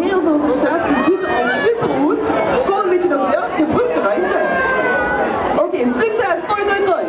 heel veel succes. Je ziet er al super goed. Kom een beetje naar weer, je boekt de ruimte. Oké, succes, toi, toi, toi.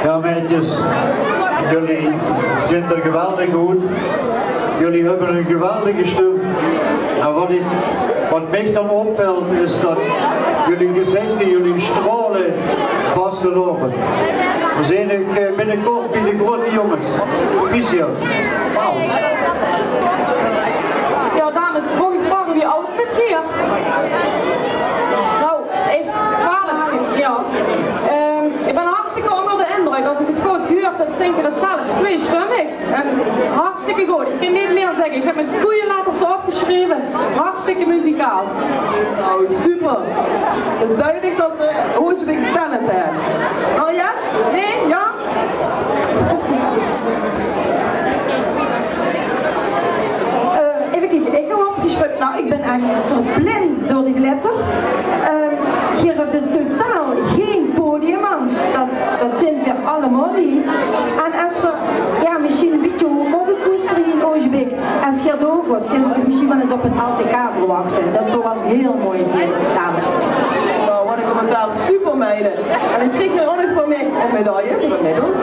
Ja meisjes, jullie zijn er geweldig goed. Jullie hebben een geweldige stem. En wat mij dan opvalt is dat jullie gezichten, jullie stralen vast te lopen. We zijn binnenkort bij de grote jongens. Officieel. Wauw. Ja dames, mag ik vragen wie oud zit hier? Nou, ik 12, ja. Ik ben hartstikke onder de indruk. Als ik het goed gehoord heb, zinken het zelfs tweestemmig. En hartstikke goed. Ik kan niet meer zeggen. Ik heb met koeienletters opgeschreven. Hartstikke muzikaal. Nou, super. Het is duidelijk dat Hoosbeek talent heeft. Mariet? Nee? Ja? Even kijken, ik heb opgesproken. Nou, ik ben echt verblind door de glitter. Hier heb dus totaal geen podiumangst. Dat zijn we allemaal niet. En als we, ja, misschien een beetje hoe mogen koesteren in Oosbeek. Als je er ook wordt, kunnen we misschien wel eens op het LTK verwachten. Dat zou wel heel mooi zijn, dames. Nou, wat een commentaar. Super meiden. En ik kreeg hier ook nog van mij een medaille voor het meedoen.